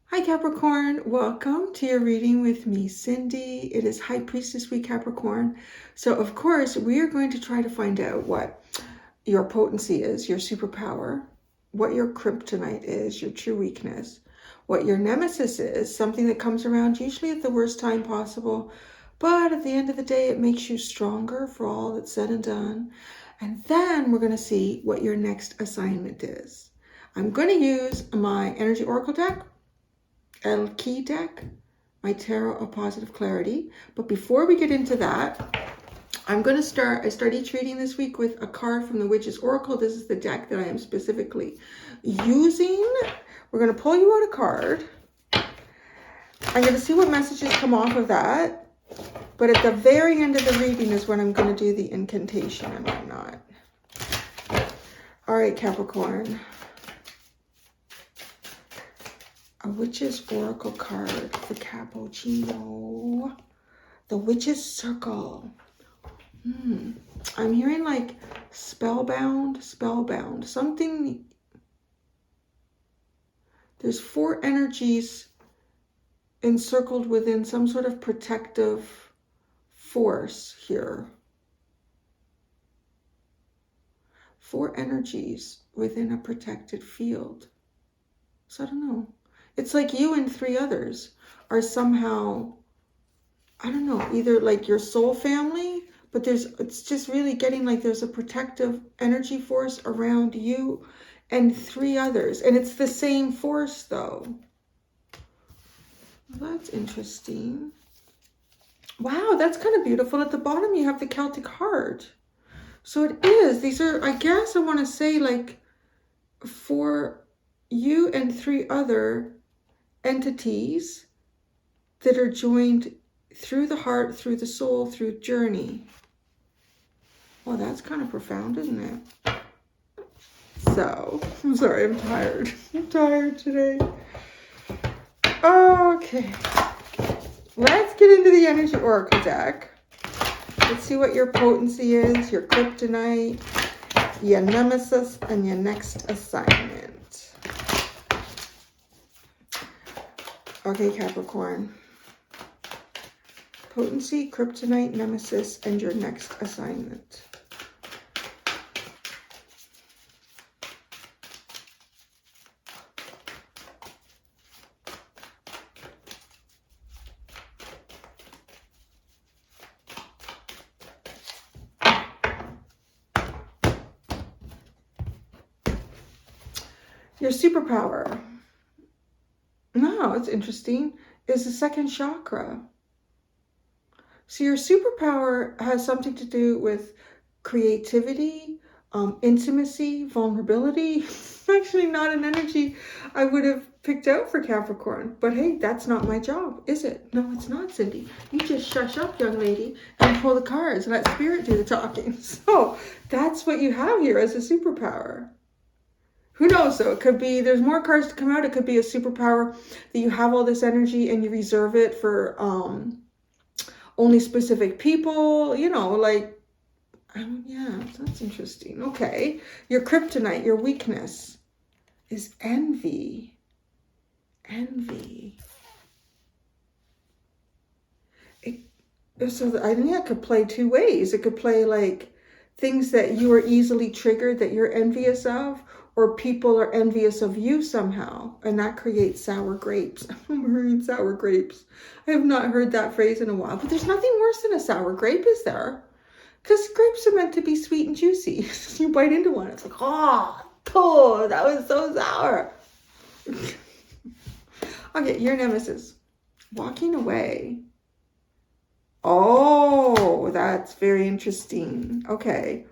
Hi Capricorn, welcome to your reading with me, Cindy. It is High Priestess Week, Capricorn. So of course, we are going to try to find out what your potency is, your superpower, what your kryptonite is, your true weakness, what your nemesis is, something that comes around usually at the worst time possible, but at the end of the day, it makes you stronger for all that's said and done. And then we're going to see what your next assignment is. I'm going to use my Energy Oracle deck, El Key deck, my Tarot of Positive Clarity. But before we get into that, I start each reading this week with a card from the Witch's Oracle. This is the deck that I am specifically using. We're going to pull you out a card. I'm going to see what messages come off of that. But at the very end of the reading is when I'm going to do the incantation and whatnot. All right, Capricorn. A Witch's Oracle card for Cappuccino. The Witch's Circle. I'm hearing like spellbound. Something. There's 4 energies encircled within some sort of protective force here. 4 energies within a protected field. So I don't know. It's like you and 3 others are somehow, I don't know, either like your soul family, but it's just really getting like there's a protective energy force around you and 3 others. And it's the same force though. Well, that's interesting. Wow, that's kind of beautiful. At the bottom you have the Celtic heart. So it is. These are, I guess I want to say like for you and 3 other entities that are joined through the heart, through the soul, through journey. Well, that's kind of profound, isn't it? So, I'm sorry, I'm tired. I'm tired today. Okay. Let's get into the Energy Oracle deck. Let's see what your potency is, your kryptonite, your nemesis, and your next assignment. Okay, Capricorn. Potency, kryptonite, nemesis, and your next assignment. Your superpower. No, it's interesting. Is the second chakra. So your superpower has something to do with creativity, intimacy, vulnerability. Actually not an energy I would have picked out for Capricorn. But hey, that's not my job, is it? No, it's not, Cindy. You just shush up, young lady, and pull the cards and let spirit do the talking. So that's what you have here as a superpower. Who knows though? It could be, there's more cards to come out. It could be a superpower that you have all this energy and you reserve it for only specific people, you know, like, yeah, that's interesting. Okay. Your kryptonite, your weakness is envy. Envy. So I think that could play 2 ways. It could play like things that you are easily triggered that you're envious of, or people are envious of you somehow, and that creates sour grapes. I'm hearing sour grapes. I have not heard that phrase in a while, but there's nothing worse than a sour grape, is there? Because grapes are meant to be sweet and juicy. You bite into one, it's like, oh, that was so sour. Okay, your nemesis. Walking away. Oh, that's very interesting. Okay.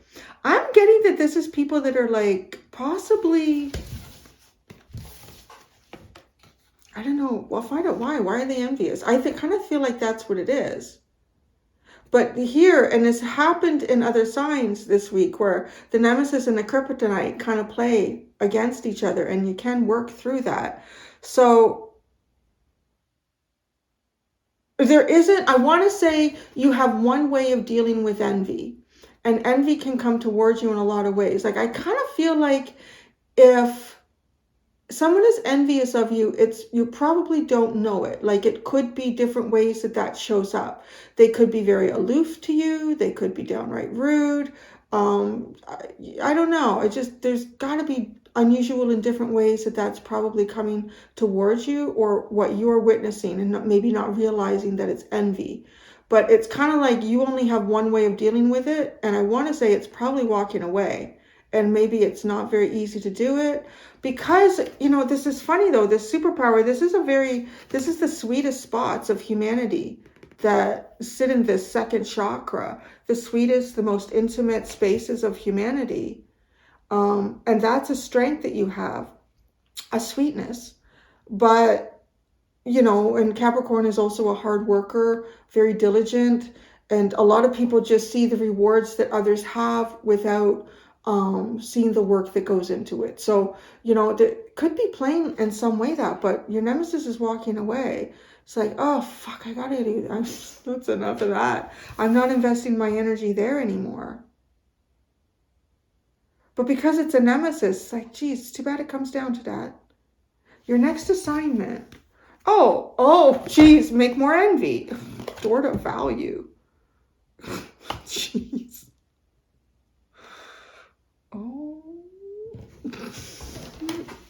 I'm getting that this is people that are like possibly, I don't know. We'll find out why. Why are they envious? I kind of feel like that's what it is. But here, and this happened in other signs this week, where the nemesis and the kryptonite kind of play against each other, and you can work through that. So there isn't, I want to say you have one way of dealing with envy. And envy can come towards you in a lot of ways. Like, I kind of feel like if someone is envious of you, you probably don't know it. Like, it could be different ways that shows up. They could be very aloof to you. They could be downright rude. I don't know. There's got to be unusual in different ways that's probably coming towards you, or what you're witnessing and maybe not realizing that it's envy. But it's kind of like you only have one way of dealing with it. And I want to say it's probably walking away. And maybe it's not very easy to do it because, this is funny though, this superpower, this is the sweetest spots of humanity that sit in this second chakra, the sweetest, the most intimate spaces of humanity. And that's a strength that you have, a sweetness. But, and Capricorn is also a hard worker, very diligent. And a lot of people just see the rewards that others have without seeing the work that goes into it. So, that could be playing in some way but your nemesis is walking away. It's like, oh, fuck, I gotta do that. That's enough of that. I'm not investing my energy there anymore. But because it's a nemesis, it's like, geez, it's too bad it comes down to that. Your next assignment. Oh, geez, make more envy. Door to value. Jeez. Oh.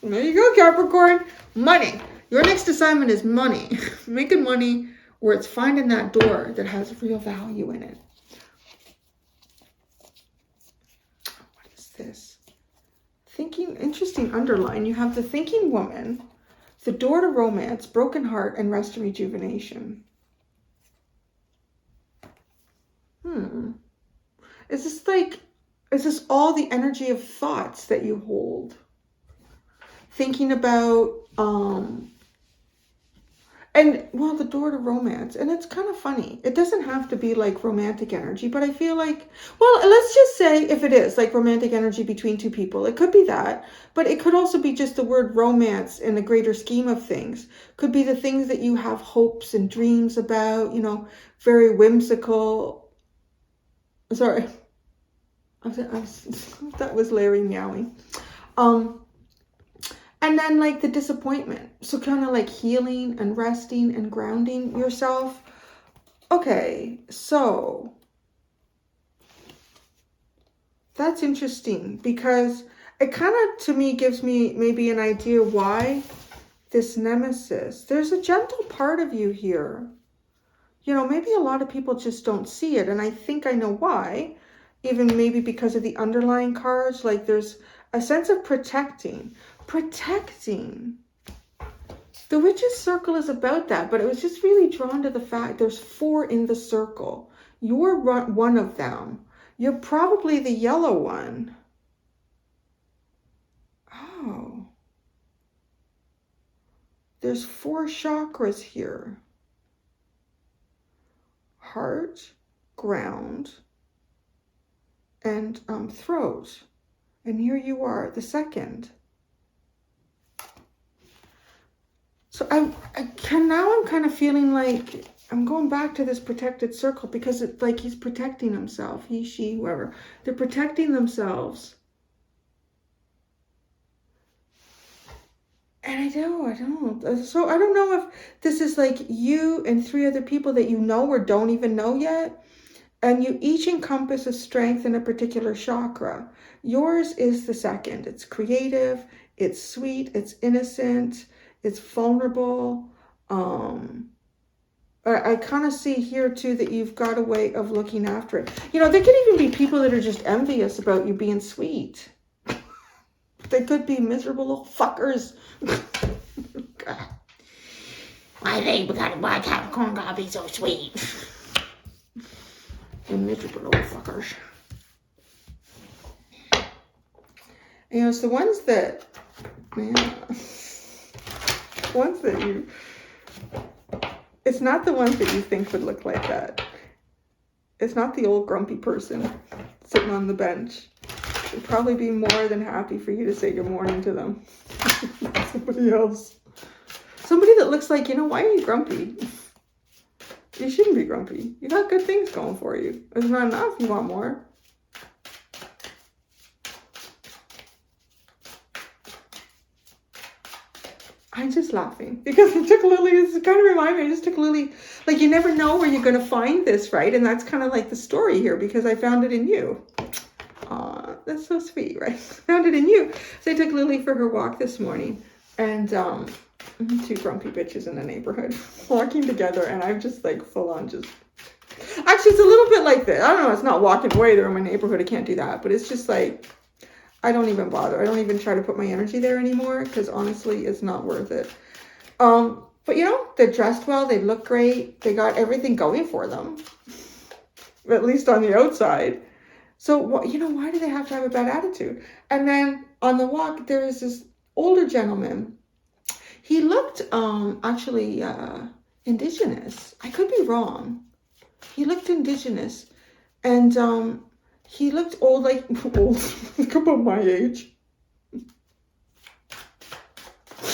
There you go, Capricorn. Money. Your next assignment is money. Making money where it's finding that door that has real value in it. What is this? Thinking, interesting underline. You have the thinking woman, the door to romance, broken heart, and rest and rejuvenation. Is this all the energy of thoughts that you hold? Thinking about, the door to romance. And it's kind of funny. It doesn't have to be like romantic energy, but I feel like, let's just say if it is like romantic energy between two people, it could be that, but it could also be just the word romance in the greater scheme of things. Could be the things that you have hopes and dreams about, very whimsical. Sorry. That was Larry meowing. And then like the disappointment. So kind of like healing and resting and grounding yourself. Okay, so that's interesting because it kind of, to me, gives me maybe an idea why this nemesis. There's a gentle part of you here. Maybe a lot of people just don't see it. And I think I know why. Even maybe because of the underlying cards. Like there's a sense of protecting. The witch's circle is about that, but it was just really drawn to the fact there's 4 in the circle. You're one of them. You're probably the yellow one. Oh. There's 4 chakras here. Heart, ground, and throat. And here you are, the second. So I'm kind of feeling like I'm going back to this protected circle because it's like he's protecting himself. He, she, whoever. They're protecting themselves. And I don't. So I don't know if this is like you and 3 other people that you know or don't even know yet. And you each encompass a strength in a particular chakra. Yours is the second. It's creative. It's sweet. It's innocent. It's vulnerable. I kind of see here too that you've got a way of looking after it. There could even be people that are just envious about you being sweet. They could be miserable little fuckers. Why Capricorn gotta be so sweet? You miserable little fuckers. It's the ones that, it's not the ones that you think would look like that. It's not the old grumpy person sitting on the bench. They'd probably be more than happy for you to say good morning to them. Somebody else. Somebody that looks like, why are you grumpy? You shouldn't be grumpy. You got good things going for you. It's not enough. You want more. I'm just laughing because I took Lily, it's kind of remind me, I just took Lily, like you never know where you're going to find this, right? And that's kind of like the story here because I found it in you. Aw, that's so sweet, right? Found it in you. So I took Lily for her walk this morning and two grumpy bitches in the neighborhood walking together and I'm just like full on just, actually it's a little bit like this. I don't know, it's not walking away, they're in my neighborhood, I can't do that, but it's just like, I don't even bother. I don't even try to put my energy there anymore because honestly, it's not worth it. But you know, they're dressed well. They look great. They got everything going for them, at least on the outside. So, you know, why do they have to have a bad attitude? And then on the walk, there is this older gentleman. He looked actually indigenous. I could be wrong. He looked indigenous. And he looked old, like old, like about my age.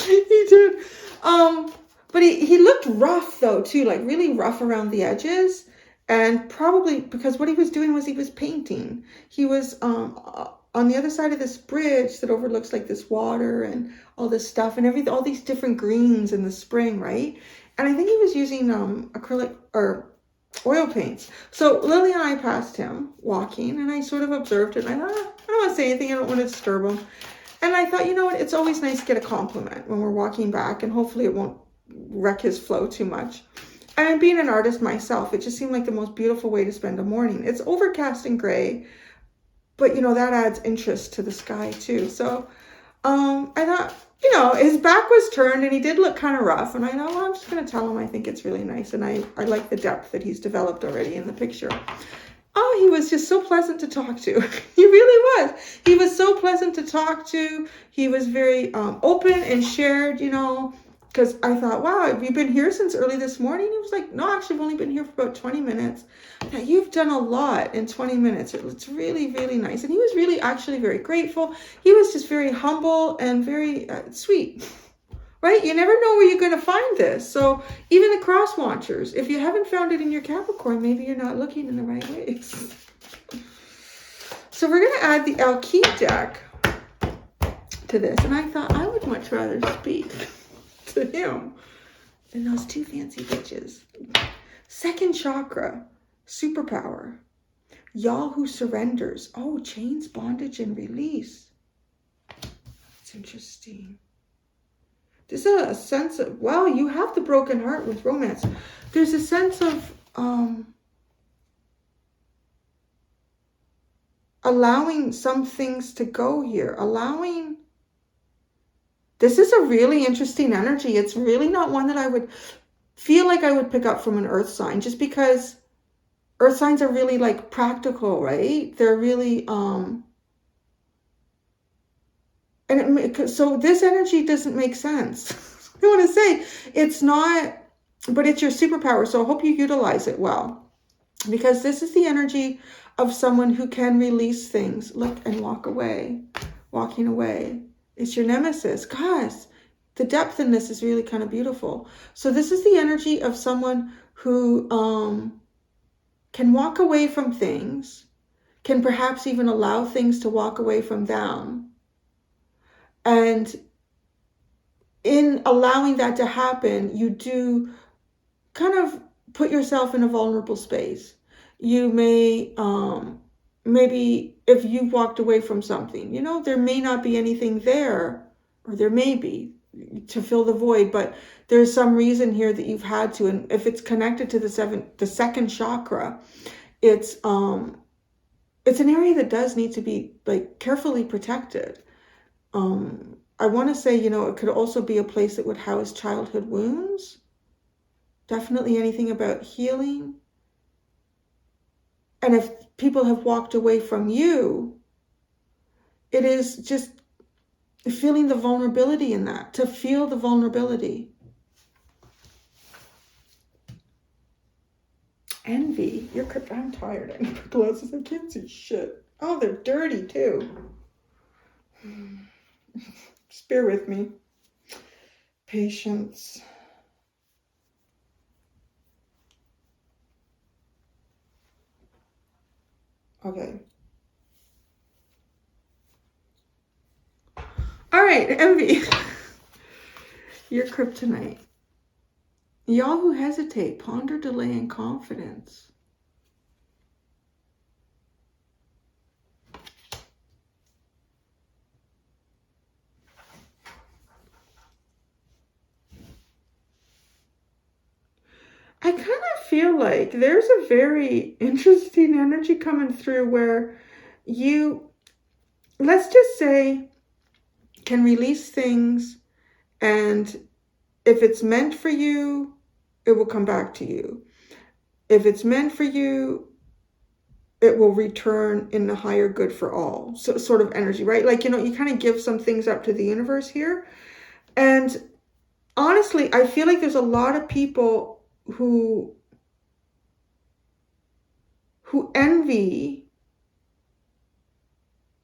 He did. But he looked rough though too, like really rough around the edges. And probably because what he was doing was he was painting. He was on the other side of this bridge that overlooks like this water and all this stuff and everything, all these different greens in the spring, right? And I think he was using acrylic or oil paints. So Lily and I passed him walking and I sort of observed it and I thought, I don't want to say anything, I don't want to disturb him. And I thought, you know what, it's always nice to get a compliment when we're walking back and hopefully it won't wreck his flow too much. And being an artist myself, it just seemed like the most beautiful way to spend a morning. It's overcast and gray, but you know, that adds interest to the sky too. So I thought, you know, his back was turned and he did look kind of rough. And I thought, well, I'm just going to tell him I think it's really nice. And I like the depth that he's developed already in the picture. Oh, he was just so pleasant to talk to. He really was. He was so pleasant to talk to. He was very open and shared, you know, because I thought, wow, have you been here since early this morning? He was like, no, actually, I've only been here for about 20 minutes. Now, you've done a lot in 20 minutes. It's really, really nice. And he was really actually very grateful. He was just very humble and very sweet, right? You never know where you're going to find this. So even the cross watchers, if you haven't found it in your Capricorn, maybe you're not looking in the right ways. So we're going to add the Alki deck to this. And I thought I would much rather speak to him than those two fancy bitches. Second chakra, superpower. Y'all who surrenders. Oh, chains, bondage, and release. It's interesting. There's a sense of, well, you have the broken heart with romance. There's a sense of allowing some things to go here. Allowing, this is a really interesting energy. It's really not one that I would feel like I would pick up from an earth sign, just because earth signs are really like practical, right? They're really, so this energy doesn't make sense. I want to say it's not, but it's your superpower. So I hope you utilize it well, because this is the energy of someone who can release things, look, and walk away, walking away. It's your nemesis. Guys, the depth in this is really kind of beautiful. So this is the energy of someone who can walk away from things, can perhaps even allow things to walk away from them. And in allowing that to happen, you do kind of put yourself in a vulnerable space. You may, maybe if you walked away from something, you know, there may not be anything there, or there may be, to fill the void, but there's some reason here that you've had to. And if it's connected to the second chakra, it's an area that does need to be like carefully protected. I want to say, you know, it could also be a place that would house childhood wounds. Definitely anything about healing. And if people have walked away from you, it is just feeling the vulnerability in that, to feel the vulnerability. Envy. I'm tired. I need glasses. I can't see shit. Oh, they're dirty too. Just bear with me. Patience. Okay. All right, envy. Your kryptonite. Y'all who hesitate, ponder, delay, and confidence. I kind of feel like there's a very interesting energy coming through where you, let's just say, can release things, and if it's meant for you, it will come back to you. If it's meant for you, it will return in the higher good for all. So sort of energy, right? Like, you kind of give some things up to the universe here. And honestly, I feel like there's a lot of people who envy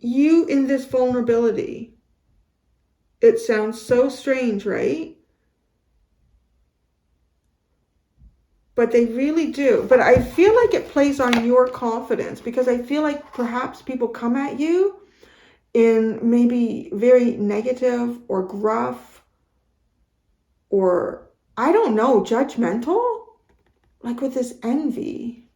you in this vulnerability. It sounds so strange, right? But they really do. But I feel like it plays on your confidence, because I feel like perhaps people come at you in maybe very negative or gruff or, I don't know, judgmental, like with this envy.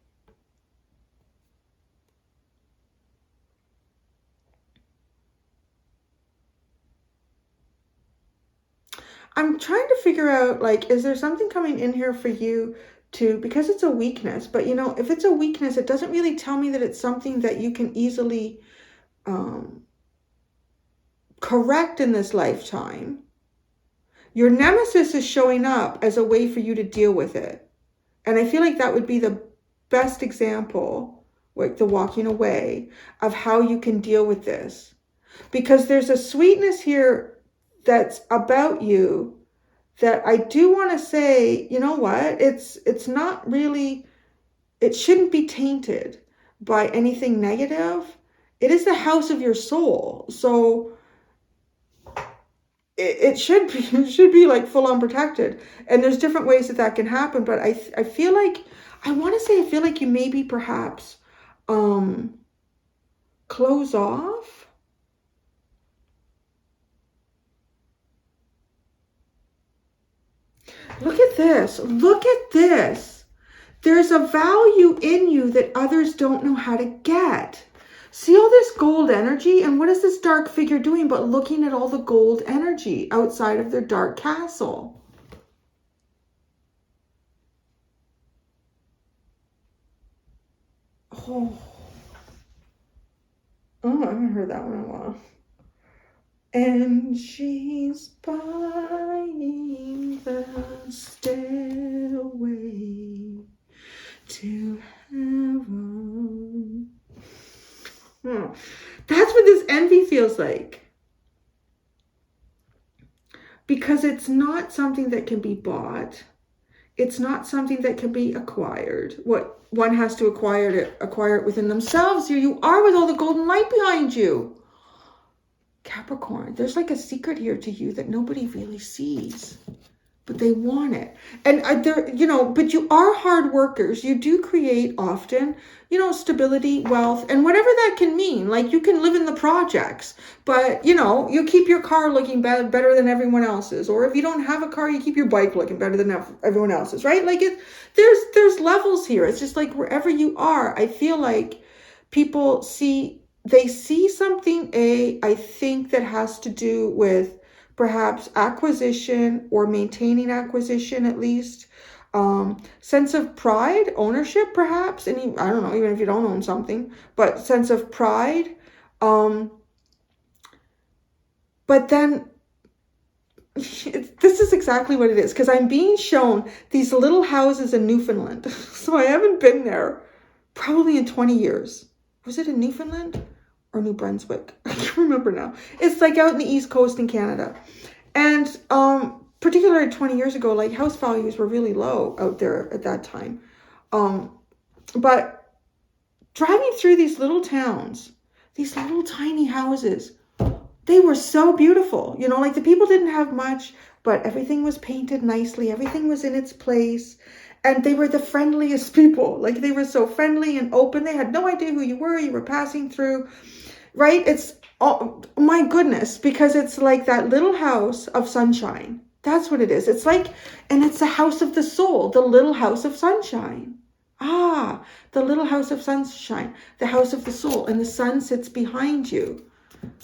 I'm trying to figure out, like, is there something coming in here for you to, because it's a weakness, but if it's a weakness, it doesn't really tell me that it's something that you can easily correct in this lifetime. Your nemesis is showing up as a way for you to deal with it. And I feel like that would be the best example, like the walking away, of how you can deal with this. Because there's a sweetness here that's about you that I do want to say, you know what? It's not really, it shouldn't be tainted by anything negative. It is the house of your soul. So it should be like full on protected. And there's different ways that can happen. But I feel like, I feel like you maybe perhaps close off. Look at this. Look at this. There's a value in you that others don't know how to get. See all this gold energy? And what is this dark figure doing but looking at all the gold energy outside of their dark castle? Oh, I haven't heard that one in a while. And she's buying the stairway to heaven. That's what this envy feels like. Because it's not something that can be bought. It's not something that can be acquired. What one has to acquire it within themselves. Here you are with all the golden light behind you. Capricorn, there's like a secret here to you that nobody really sees, but they want it. And but you are hard workers. You do create often, stability, wealth, and whatever that can mean. Like, you can live in the projects, but you keep your car looking better than everyone else's. Or if you don't have a car, you keep your bike looking better than everyone else's, right? Like, there's levels here. It's just like wherever you are, I feel like people see something, I think, that has to do with perhaps acquisition or maintaining acquisition, at least. Sense of pride, ownership, perhaps. And I don't know, even if you don't own something, but sense of pride. But then this is exactly what it is, because I'm being shown these little houses in Newfoundland. So I haven't been there probably in 20 years. Was it in Newfoundland or New Brunswick? I can't remember now. It's like out in the East Coast in Canada. And particularly 20 years ago, like, house values were really low out there at that time. But driving through these little towns, these little tiny houses, they were so beautiful. Like, the people didn't have much, but everything was painted nicely. Everything was in its place. And they were the friendliest people. Like, they were so friendly and open. They had no idea who you were passing through, right? It's, oh my goodness, because it's like that little house of sunshine. That's what it is. It's like, and it's the house of the soul, the little house of sunshine. Ah, the little house of sunshine, the house of the soul, and the sun sits behind you.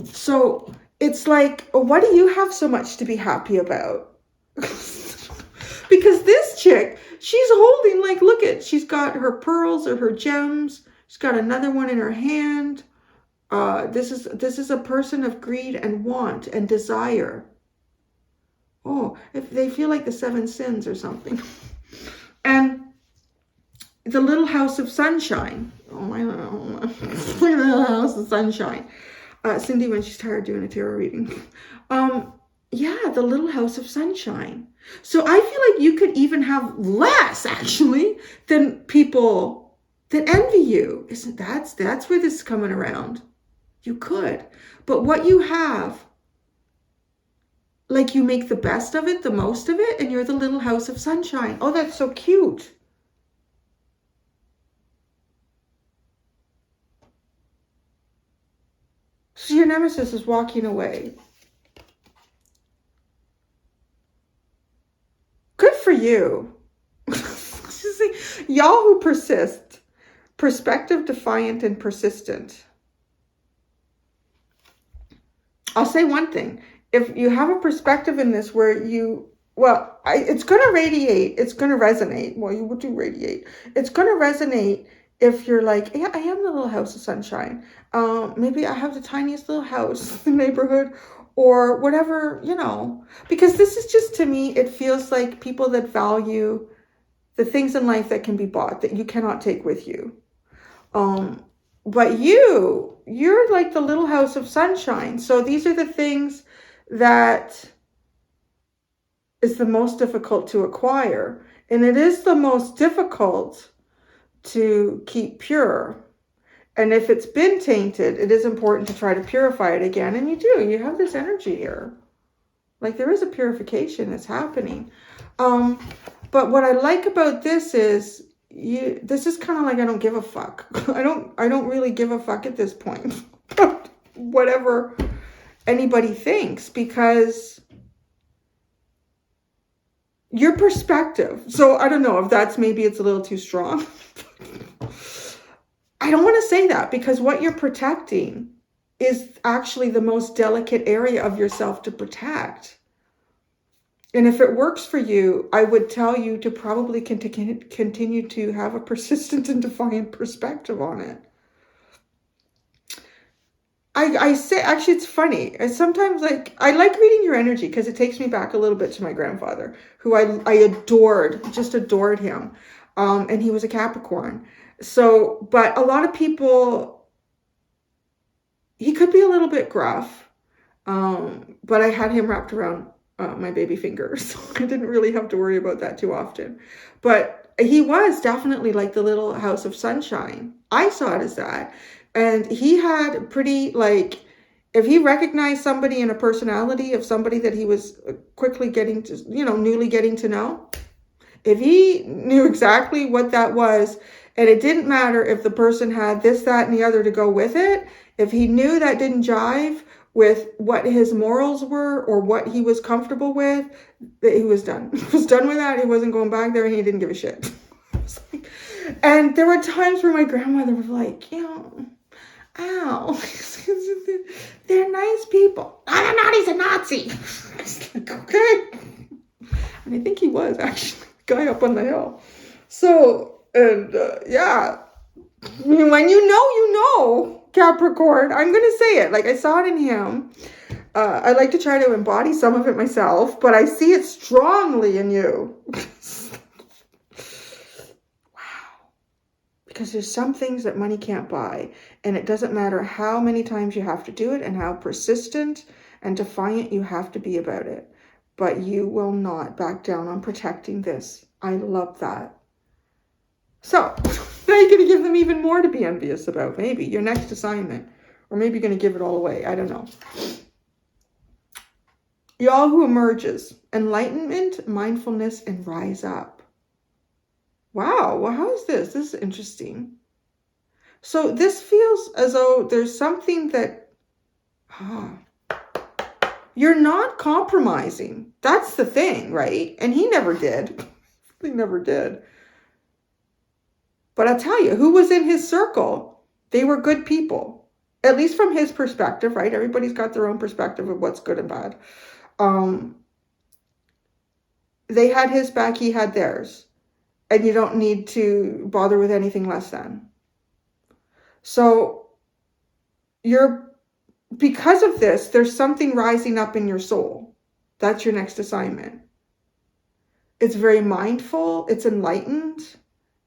So it's like, what do you have so much to be happy about? Because this chick, she's holding, like, look at, she's got her pearls or her gems. She's got another one in her hand. This is a person of greed and want and desire. Oh, if they feel like the 7 sins or something. And the little house of sunshine. Oh, my little house of sunshine. Cindy, when she's tired doing a tarot reading. Yeah, the little house of sunshine. So I feel like you could even have less, actually, than people that envy you. Isn't that's where this is coming around? You could. But what you have, like, you make the best of it, the most of it, and you're the little house of sunshine. Oh, that's so cute. So your nemesis is walking away. Good for you. Y'all who persist. Perspective, defiant, and persistent. I'll say one thing. If you have a perspective in this where you, well, it's going to radiate. It's going to resonate. Well, you would do radiate. It's going to resonate if you're like, yeah, I am the little house of sunshine. Maybe I have the tiniest little house in the neighborhood or whatever, you know. Because this is just, to me, it feels like people that value the things in life that can be bought, that you cannot take with you. But you're like the little house of sunshine. So these are the things that is the most difficult to acquire. And it is the most difficult to keep pure. And if it's been tainted, it is important to try to purify it again. And you do. You have this energy here. Like, there is a purification that's happening. But what I like about this is, this is kind of like, I don't give a fuck. I don't really give a fuck at this point. Whatever anybody thinks, because your perspective. So I don't know if that's, maybe it's a little too strong. I don't want to say that, because what you're protecting is actually the most delicate area of yourself to protect. And if it works for you, I would tell you to probably continue to have a persistent and defiant perspective on it. I say, actually, it's funny. Sometimes, like, I like reading your energy because it takes me back a little bit to my grandfather, who I adored, just adored him. And he was a Capricorn. So, but a lot of people, he could be a little bit gruff. But I had him wrapped around my baby finger, so I didn't really have to worry about that too often. But he was definitely like the little house of sunshine. I saw it as that. And he had pretty, like, if he recognized somebody in a personality of somebody that he was quickly getting to, newly getting to know, if he knew exactly what that was, and it didn't matter if the person had this, that, and the other to go with it, if he knew that didn't jive with what his morals were or what he was comfortable with, that he was done. He was done with that. He wasn't going back there, and he didn't give a shit. And there were times where my grandmother was like, ow, they're nice people. No, they're not. He's a Nazi. I was like, okay. And I think he was, actually, the guy up on the hill. So, and yeah, when you know, Capricorn, I'm going to say it. Like, I saw it in him. I like to try to embody some of it myself, but I see it strongly in you. Because there's some things that money can't buy, and it doesn't matter how many times you have to do it and how persistent and defiant you have to be about it. But you will not back down on protecting this. I love that. So now you're going to give them even more to be envious about, maybe your next assignment, or maybe you're going to give it all away. I don't know. Y'all who emerges, enlightenment, mindfulness, and rise up. Wow, well, how is this? This is interesting. So this feels as though there's something that, you're not compromising. That's the thing, right? And he never did. He never did. But I'll tell you, who was in his circle? They were good people. At least from his perspective, right? Everybody's got their own perspective of what's good and bad. They had his back, he had theirs. And you don't need to bother with anything less than. So because of this, there's something rising up in your soul. That's your next assignment. It's very mindful, it's enlightened,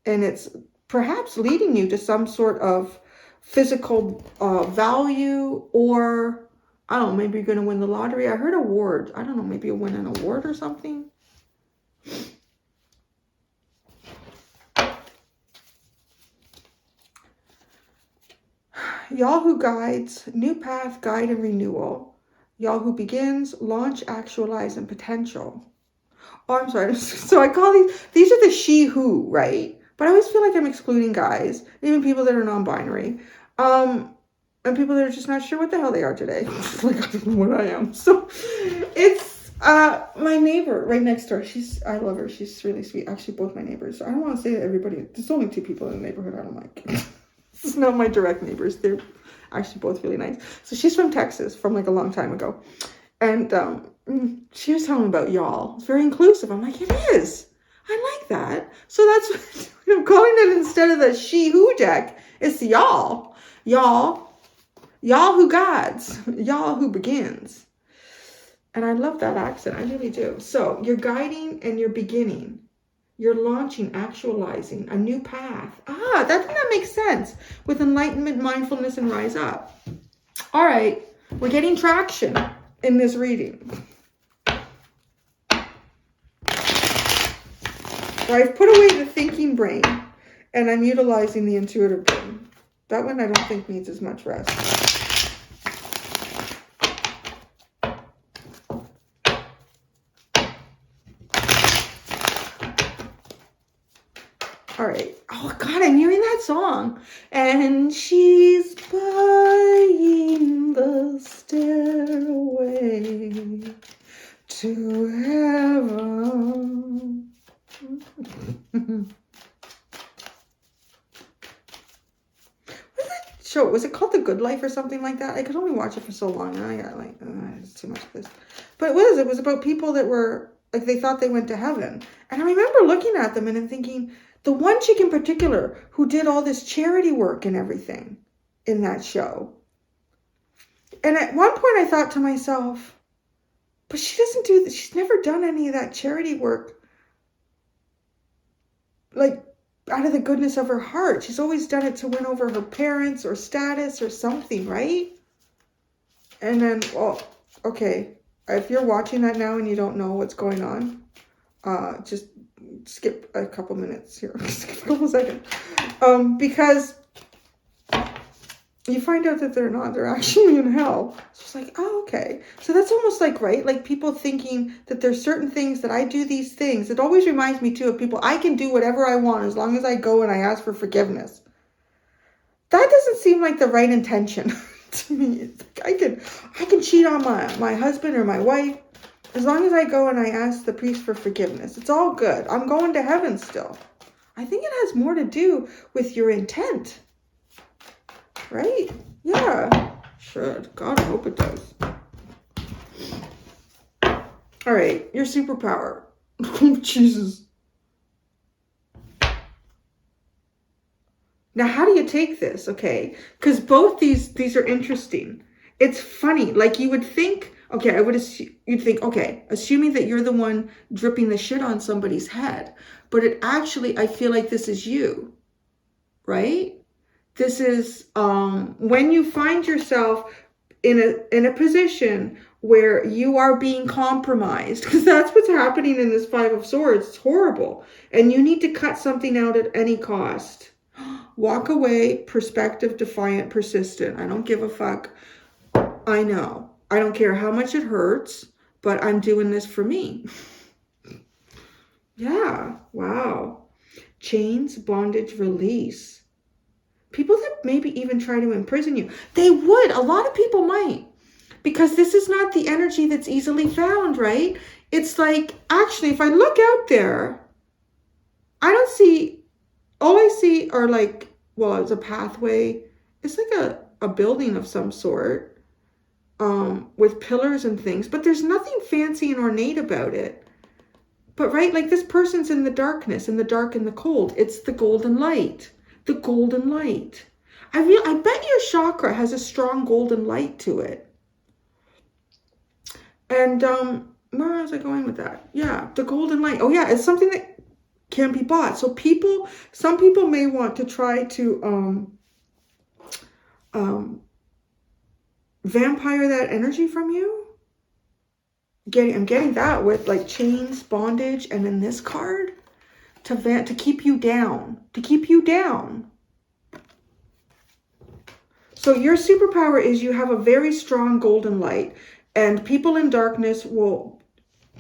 and it's perhaps leading you to some sort of physical value, or I don't know, maybe you're going to win the lottery. I heard award. I don't know, maybe you'll win an award or something. Y'all who guides, new path, guide, and renewal. Y'all who begins, launch, actualize, and potential. Oh, I'm sorry. So I call these are the she who, right? But I always feel like I'm excluding guys, even people that are non-binary, and people that are just not sure what the hell they are today. Like, I don't know what I am. So it's my neighbor right next door. I love her. She's really sweet. Actually, both my neighbors. So I don't want to say that everybody. There's only 2 people in the neighborhood I don't like. It's not my direct neighbors. They're actually both really nice. So she's from Texas, from like a long time ago, and she was telling me about y'all. It's very inclusive. I'm like, it is. I like that. So that's what I'm calling it. Instead of the she who deck, it's the y'all who guides, y'all who begins. And I love that accent. I really do. So you're guiding and you're beginning. You're launching, actualizing a new path. That makes sense with enlightenment, mindfulness, and rise up. All right. We're getting traction in this reading. I've put away the thinking brain and I'm utilizing the intuitive brain. That one I don't think needs as much rest. All right. Oh God, I'm hearing that song. And she's buying the stairway to heaven. What's that show? Was it called The Good Life or something like that? I could only watch it for so long, and I got like, it's too much of this. But it was about people that were like, they thought they went to heaven, and I remember looking at them and thinking, the one chick in particular who did all this charity work and everything in that show. And at one point I thought to myself, but she doesn't do this. She's never done any of that charity work like out of the goodness of her heart. She's always done it to win over her parents or status or something, right? And then, well, okay, if you're watching that now and you don't know what's going on, just skip a couple minutes here. Skip a couple seconds. Because you find out that they're actually in hell. So it's like, oh, okay. So that's almost like, right? Like people thinking that there's certain things that I do these things. It always reminds me too of people. I can do whatever I want as long as I go and I ask for forgiveness. That doesn't seem like the right intention to me. It's like I can cheat on my husband or my wife as long as I go and I ask the priest for forgiveness. It's all good. I'm going to heaven still. I think it has more to do with your intent. Right? Yeah. Sure. God, I hope it does. All right. Your superpower. Oh, Jesus. Now, how do you take this? Okay. Because both these are interesting. It's funny. Like you would think, okay, you'd think, okay, assuming that you're the one dripping the shit on somebody's head. But it actually, I feel like this is you. Right? This is when you find yourself in a position where you are being compromised, because that's what's happening in this Five of Swords. It's horrible. And you need to cut something out at any cost. Walk away, perspective, defiant, persistent. I don't give a fuck. I know. I don't care how much it hurts, but I'm doing this for me. Yeah. Wow. Chains, bondage, release. People that maybe even try to imprison you. They would. A lot of people might. because this is not the energy that's easily found, right? It's like, actually, if I look out there, I don't see, all I see are like, well, it's a pathway. It's like a building of some sort, with pillars and things, but there's nothing fancy and ornate about it. But right, like this person's in the darkness, in the dark and the cold. It's the golden light. The golden light. I bet your chakra has a strong golden light to it. And where was I going with that? Yeah, the golden light. Oh yeah, it's something that can be bought. So some people may want to try to vampire that energy from you. I'm getting that with like chains, bondage, and then this card to keep you down, So your superpower is you have a very strong golden light, and people in darkness will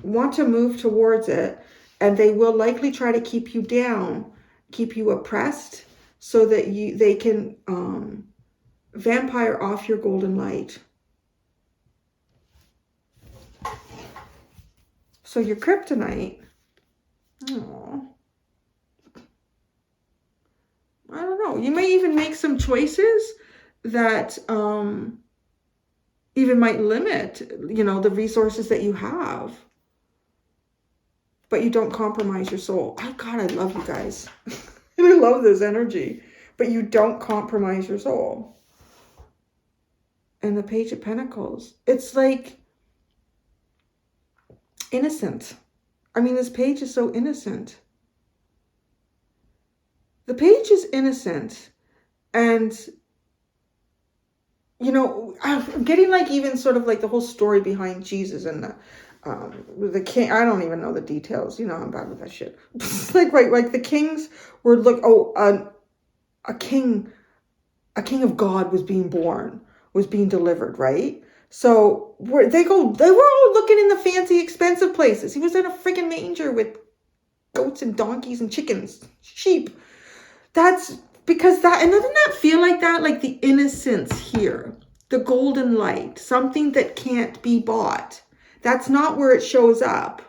want to move towards it, and they will likely try to keep you down, keep you oppressed, so that they can vampire off your golden light. So your kryptonite, oh, I don't know. You may even make some choices that even might limit, the resources that you have. But you don't compromise your soul. Oh God, I love you guys. I love this energy. But you don't compromise your soul. And the Page of Pentacles. It's like innocent. I mean, this page is so innocent. The page is innocent. And, I'm getting like even sort of like the whole story behind Jesus and the king. I don't even know the details. I'm bad with that shit. like the kings were a king of God was being born, was being delivered, right? So they were all looking in the fancy, expensive places. He was in a freaking manger with goats and donkeys and chickens, sheep. That's because and doesn't that feel like that? Like the innocence here, the golden light, something that can't be bought. That's not where it shows up.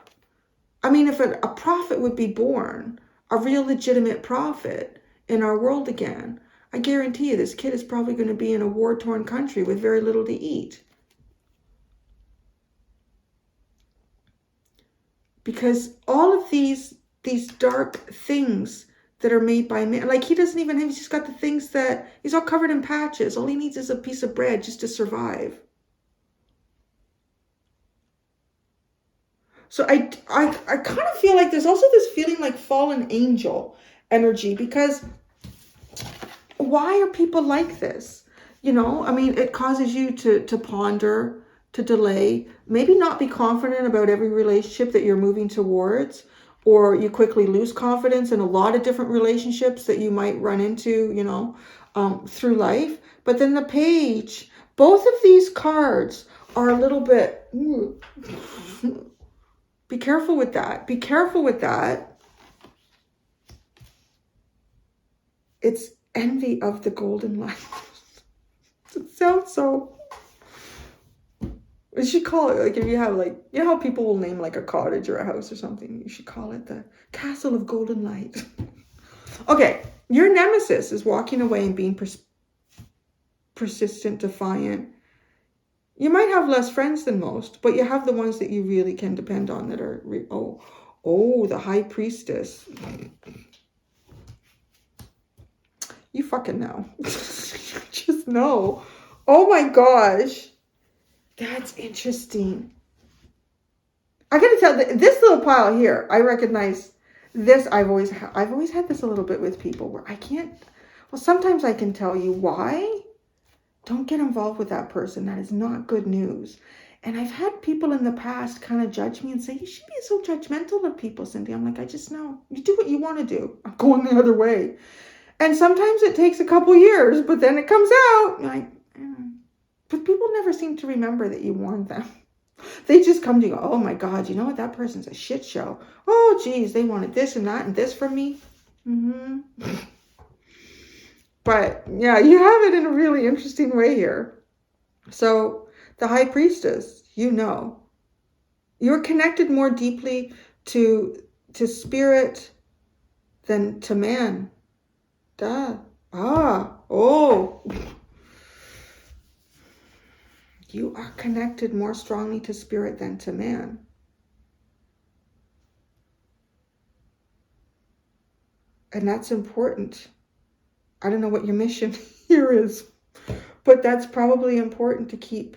I mean, if a prophet would be born, a real legitimate prophet in our world again, I guarantee you this kid is probably going to be in a war-torn country with very little to eat. Because all of these dark things that are made by man, like he's just got the things that, he's all covered in patches. All he needs is a piece of bread just to survive. So I kind of feel like there's also this feeling like fallen angel energy, because why are people like this? I mean, it causes you to ponder, to delay, maybe not be confident about every relationship that you're moving towards, or you quickly lose confidence in a lot of different relationships that you might run into, through life. But then the page, both of these cards are a little bit, be careful with that. Be careful with that. It's envy of the golden light. It sounds so... We should call it, like, if you have, like, how people will name, like, a cottage or a house or something. You should call it the Castle of Golden Light. Okay, your nemesis is walking away and being persistent, defiant. You might have less friends than most, but you have the ones that you really can depend on that are... the High Priestess. You fucking know. Just know. Oh my gosh. That's interesting. I gotta tell, this little pile here, I recognize this. I've always had this a little bit with people where I can't, well, sometimes I can tell you why. Don't get involved with that person. That is not good news. And I've had people in the past kind of judge me and say, you should be so judgmental of people, Cindy. I'm like, I just know. You do what you want to do. I'm going the other way. And sometimes it takes a couple years, but then it comes out. Like, but people never seem to remember that you warned them. They just come to you, oh my God, you know what? That person's a shit show. Oh, geez, they wanted this and that and this from me. But yeah, you have it in a really interesting way here. So the high priestess, you know. You're connected more deeply to spirit than to man. Duh. Oh. You are connected more strongly to spirit than to man. And that's important. I don't know what your mission here is, but that's probably important to keep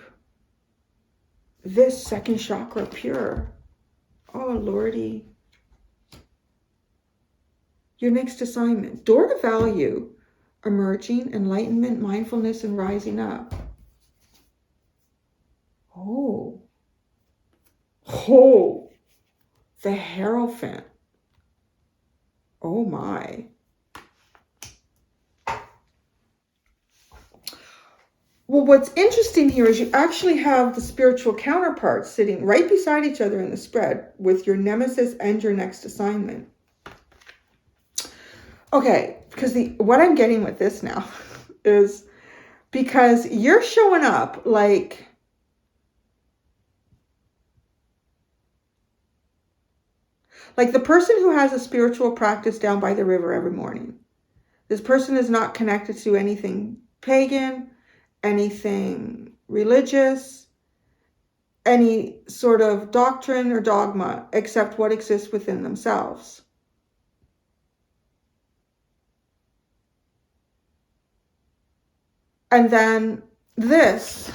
this second chakra pure. Oh, Lordy. Your next assignment. Door to value. Emerging, enlightenment, mindfulness, and rising up. Oh. The Hierophant. Oh my. Well, what's interesting here is you actually have the spiritual counterparts sitting right beside each other in the spread with your nemesis and your next assignment. Okay, because what I'm getting with this now is because you're showing up like the person who has a spiritual practice down by the river every morning. This person is not connected to anything pagan, anything religious, any sort of doctrine or dogma except what exists within themselves. And then this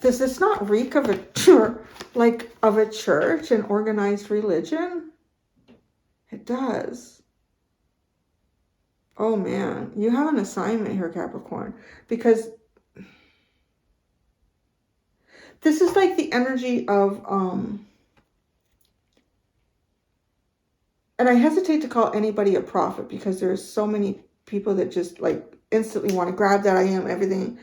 does this not reek of a church and organized religion? It does. Oh man, you have an assignment here, Capricorn, because this is like the energy of, and I hesitate to call anybody a prophet because there's so many people that just like instantly want to grab that I am everything.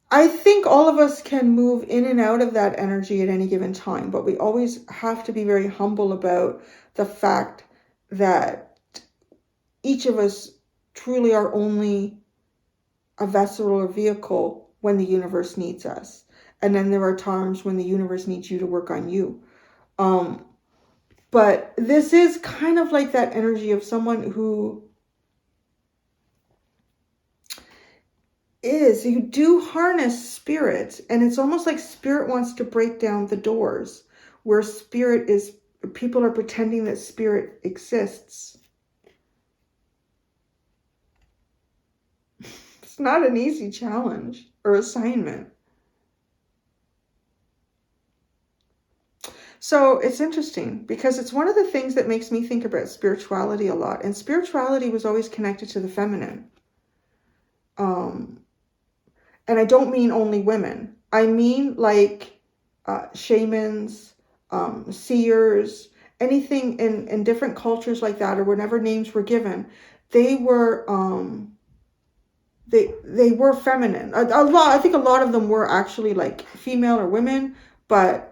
I think all of us can move in and out of that energy at any given time, but we always have to be very humble about the fact that each of us truly are only a vessel or vehicle when the universe needs us. And then there are times when the universe needs you to work on you. But this is kind of like that energy of someone who you do harness spirit, and it's almost like spirit wants to break down the doors where people are pretending that spirit exists. It's not an easy challenge or assignment. So it's interesting because it's one of the things that makes me think about spirituality a lot. And spirituality was always connected to the feminine. And I don't mean only women. I mean like shamans, seers, anything in different cultures like that, or whenever names were given, they were they were feminine. I think a lot of them were actually like female or women, but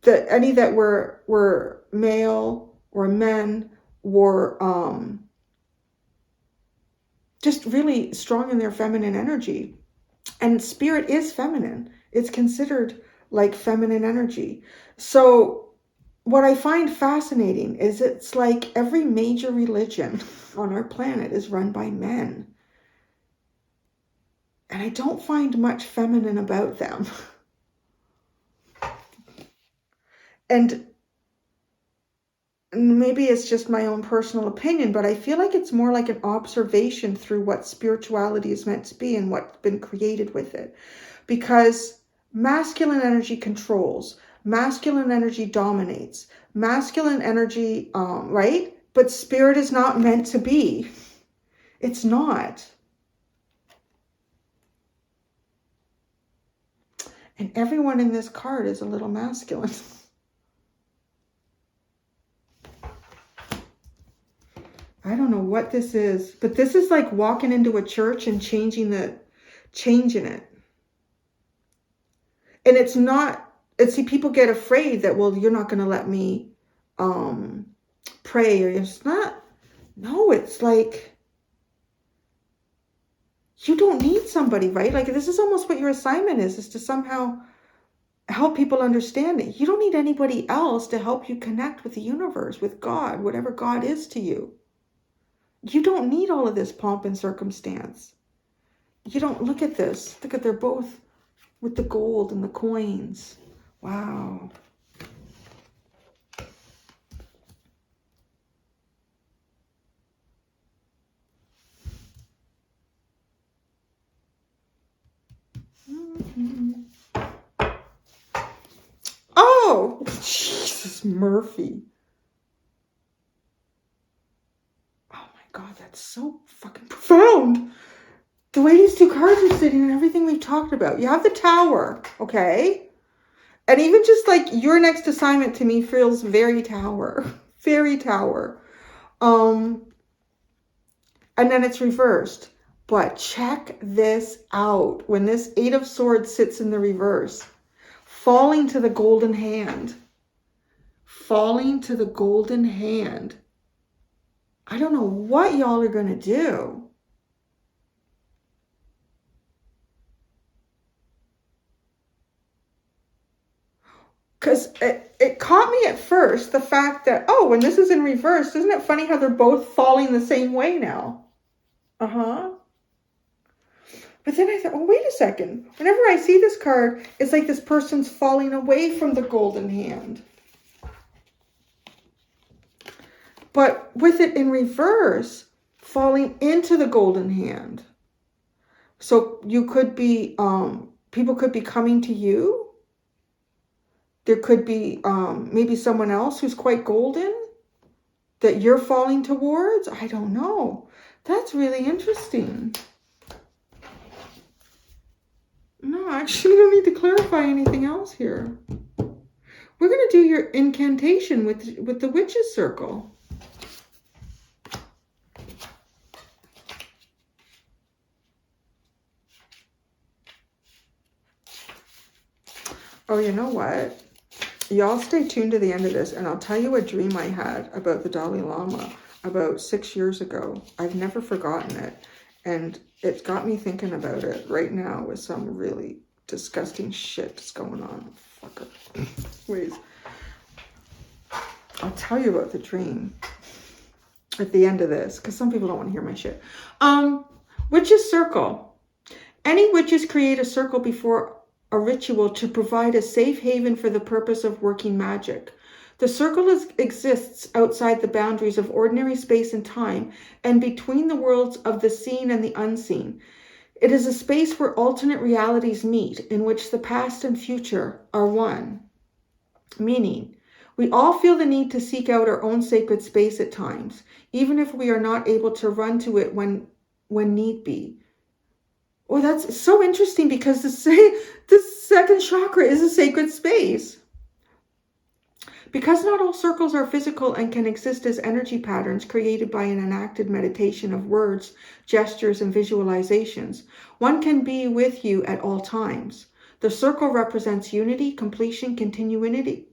any that were male or men were just really strong in their feminine energy. And spirit is feminine. It's considered like feminine energy. So what I find fascinating is it's like every major religion on our planet is run by men. And I don't find much feminine about them. And maybe it's just my own personal opinion, but I feel like it's more like an observation through what spirituality is meant to be and what's been created with it. Because masculine energy controls, masculine energy dominates, masculine energy, right? But spirit is not meant to be. It's not. And everyone in this card is a little masculine. I don't know what this is, but this is like walking into a church and changing it. And it's not, see, people get afraid that, well, you're not going to let me pray, or it's not. No, it's like, you don't need somebody, right? Like this is almost what your assignment is to somehow help people understand it. You don't need anybody else to help you connect with the universe, with God, whatever God is to you. You don't need all of this pomp and circumstance. You don't, look at this. Look at, they're both with the gold and the coins. Wow. Oh, Jesus, Murphy. Oh my God, that's so fucking profound. The way these two cards are sitting and everything we've talked about. You have the Tower, okay? And even just like your next assignment to me feels very Tower. Very Tower. And then it's reversed. But check this out. When this Eight of Swords sits in the reverse, falling to the golden hand. Falling to the golden hand. I don't know what y'all are going to do. Because it caught me at first, the fact that, oh, when this is in reverse, isn't it funny how they're both falling the same way now? Uh-huh. But then I thought, well, wait a second. Whenever I see this card, it's like this person's falling away from the golden hand. But with it in reverse, falling into the golden hand. So you could be, people could be coming to you. There could be maybe someone else who's quite golden that you're falling towards. I don't know. That's really interesting. No, actually, I don't need to clarify anything else here. We're going to do your incantation with the witch's circle. Oh, you know what? Y'all stay tuned to the end of this, and I'll tell you a dream I had about the Dalai Lama about 6 years ago. I've never forgotten it, and it's got me thinking about it right now with some really disgusting shit that's going on. Fucker. Wait. I'll tell you about the dream at the end of this, because some people don't want to hear my shit. Witch's circle. Any witches create a circle before a ritual to provide a safe haven for the purpose of working magic. The circle exists outside the boundaries of ordinary space and time and between the worlds of the seen and the unseen. It is a space where alternate realities meet, in which the past and future are one. Meaning, we all feel the need to seek out our own sacred space at times, even if we are not able to run to it when need be. Well, that's so interesting, because the second chakra is a sacred space. Because not all circles are physical and can exist as energy patterns created by an enacted meditation of words, gestures, and visualizations, one can be with you at all times. The circle represents unity, completion, continuity,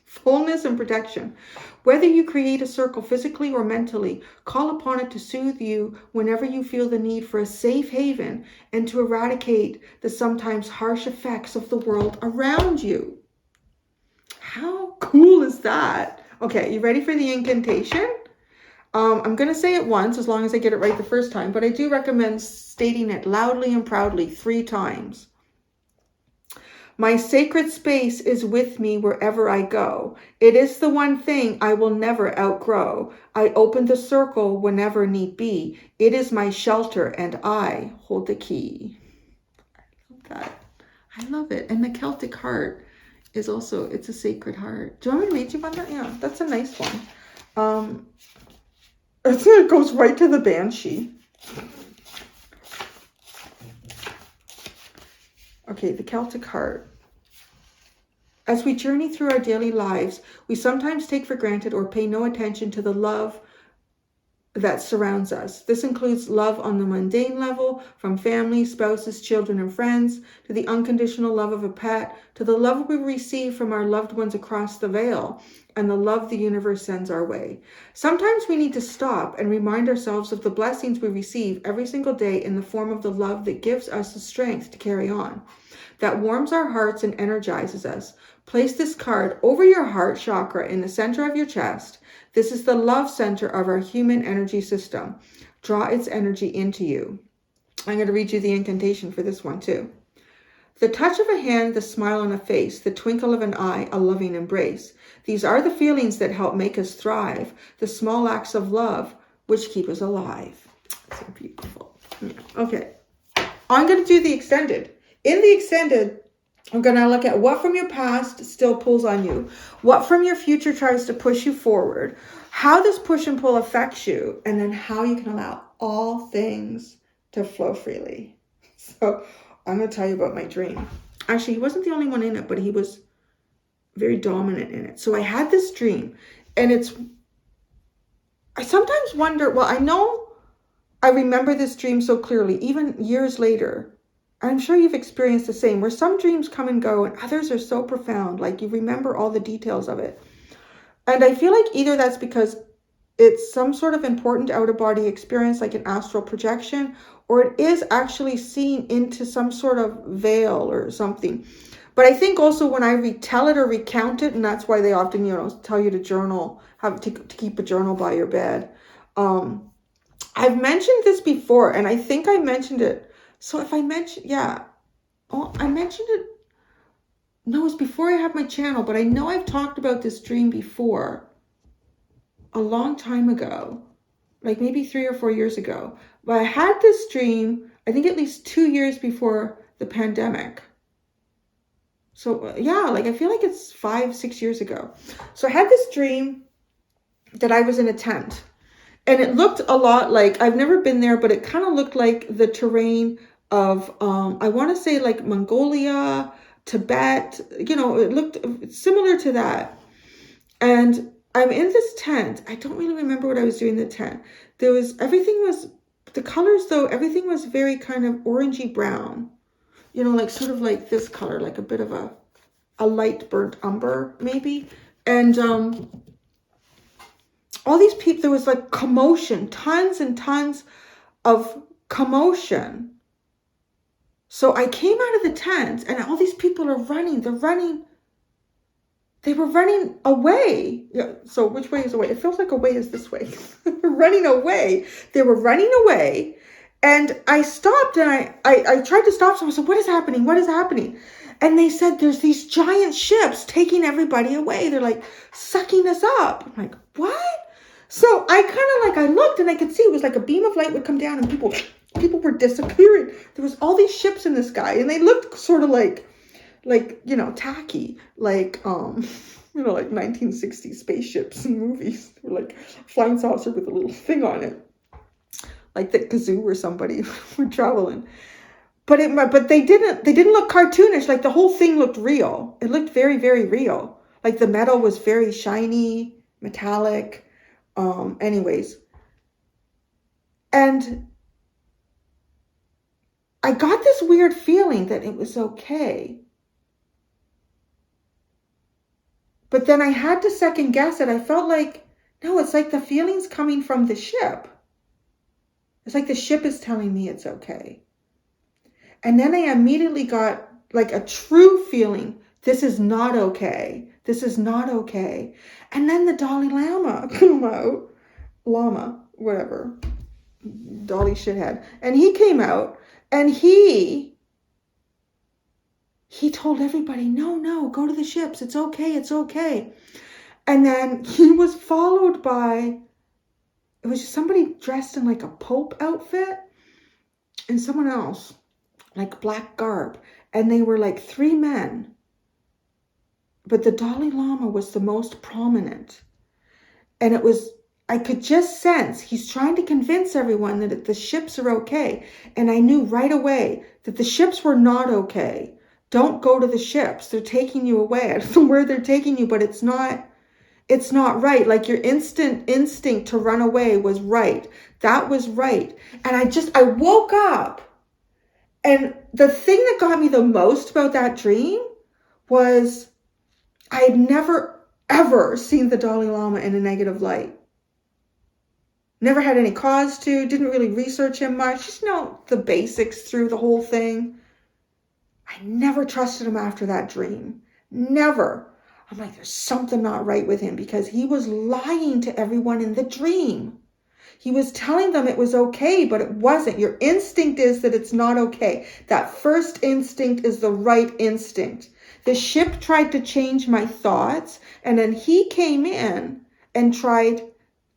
fullness, and protection. Whether you create a circle physically or mentally, call upon it to soothe you whenever you feel the need for a safe haven and to eradicate the sometimes harsh effects of the world around you. How cool is that? Okay, you ready for the incantation? I'm going to say it once, as long as I get it right the first time, but I do recommend stating it loudly and proudly 3 times. My sacred space is with me wherever I go. It is the one thing I will never outgrow. I open the circle whenever need be. It is my shelter and I hold the key. I love that. I love it. And the Celtic heart is also, it's a sacred heart. Do you want me to read you one? Yeah, that's a nice one. It goes right to the Banshee. Okay, the Celtic heart. As we journey through our daily lives, we sometimes take for granted or pay no attention to the love that surrounds us. This includes love on the mundane level, from family, spouses, children, and friends, to the unconditional love of a pet, to the love we receive from our loved ones across the veil, and the love the universe sends our way. Sometimes we need to stop and remind ourselves of the blessings we receive every single day in the form of the love that gives us the strength to carry on. that warms our hearts and energizes us. Place this card over your heart chakra in the center of your chest. This is the love center of our human energy system. Draw its energy into you. I'm going to read you the incantation for this one too. The touch of a hand, the smile on a face, the twinkle of an eye, a loving embrace. These are the feelings that help make us thrive, the small acts of love which keep us alive. So beautiful. Yeah. Okay. I'm going to do the extended. In the extended, I'm going to look at what from your past still pulls on you, what from your future tries to push you forward, how this push and pull affects you, and then how you can allow all things to flow freely. So I'm going to tell you about my dream. Actually, he wasn't the only one in it, but he was very dominant in it. So I had this dream, and I sometimes wonder, well, I know I remember this dream so clearly, even years later. I'm sure you've experienced the same, where some dreams come and go, and others are so profound, like you remember all the details of it. And I feel like either that's because it's some sort of important out-of-body experience, like an astral projection, or it is actually seen into some sort of veil or something. But I think also when I retell it or recount it, and that's why they often, tell you to journal, have to keep a journal by your bed. I've mentioned this before, and I think I mentioned it. So if I mentioned, I mentioned it. No, it was before I had my channel, but I know I've talked about this dream before, a long time ago, like maybe 3 or 4 years ago. But I had this dream, I think at least 2 years before the pandemic. So yeah, I feel like it's 5, 6 years ago. So I had this dream that I was in a tent, and it looked a lot like, I've never been there, but it kind of looked like the terrain of, I want to say like Mongolia, Tibet, it looked similar to that. And I'm in this tent. I don't really remember what I was doing in the tent. The colors though, everything was very kind of orangey brown, sort of like this color, like a bit of a light burnt umber maybe. And all these people, there was like commotion, tons and tons of commotion. So I came out of the tent, and all these people are running. They were running away. Yeah, so which way is away? It feels like away is this way. Running away. They were running away. And I stopped, and I tried to stop. So I said, what is happening? What is happening? And they said, there's these giant ships taking everybody away. They're like sucking us up. I'm like, what? So I looked, and I could see it was like a beam of light would come down, and people were disappearing. There was all these ships in the sky, and they looked sort of like tacky, like 1960s spaceships in movies. They were like flying saucer with a little thing on it, like the kazoo or somebody were traveling. But they didn't look cartoonish. Like the whole thing looked real. It looked very, very real. Like the metal was very shiny, metallic. Anyways. And I got this weird feeling that it was okay. But then I had to second guess it. I felt like, no, it's like the feeling's coming from the ship. It's like the ship is telling me it's okay. And then I immediately got like a true feeling. This is not okay. This is not okay. And then the Dalai Lama came out. Lama, whatever. Dolly shithead. And he came out, and he told everybody, no, go to the ships. It's okay. It's okay. And then he was followed by, it was just somebody dressed in like a Pope outfit and someone else, like black garb. And they were like 3 men. But the Dalai Lama was the most prominent. And I could just sense he's trying to convince everyone that the ships are okay. And I knew right away that the ships were not okay. Don't go to the ships. They're taking you away. I don't know where they're taking you, but it's not right. Like your instinct to run away was right. That was right. And I woke up, and the thing that got me the most about that dream was I had never, ever seen the Dalai Lama in a negative light. Never had any cause to, didn't really research him much. Just know the basics through the whole thing. I never trusted him after that dream. Never. I'm like, there's something not right with him, because he was lying to everyone in the dream. He was telling them it was okay, but it wasn't. Your instinct is that it's not okay. That first instinct is the right instinct. The ship tried to change my thoughts, and then he came in and tried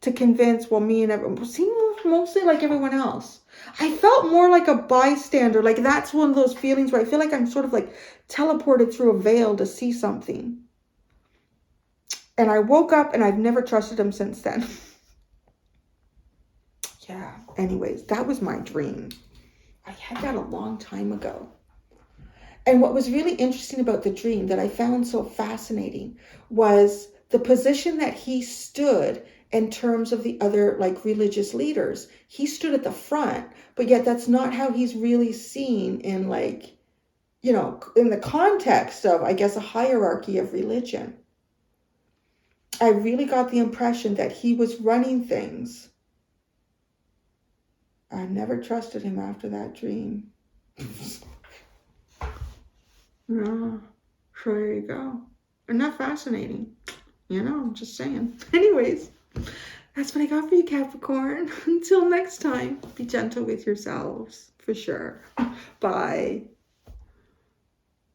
to convince, well, me and everyone, seemed mostly like everyone else. I felt more like a bystander. Like, that's one of those feelings where I feel like I'm sort of like teleported through a veil to see something. And I woke up and I've never trusted him since then. Yeah, anyways, that was my dream. I had that a long time ago. And what was really interesting about the dream that I found so fascinating was the position that he stood in terms of the other like religious leaders. He stood at the front, but yet that's not how he's really seen in like, you know, in the context of, I guess, a hierarchy of religion. I really got the impression that he was running things. I never trusted him after that dream. Yeah, so there you go. Isn't that fascinating? You know, I'm just saying. Anyways, that's what I got for you, Capricorn. Until next time, be gentle with yourselves, for sure. Bye.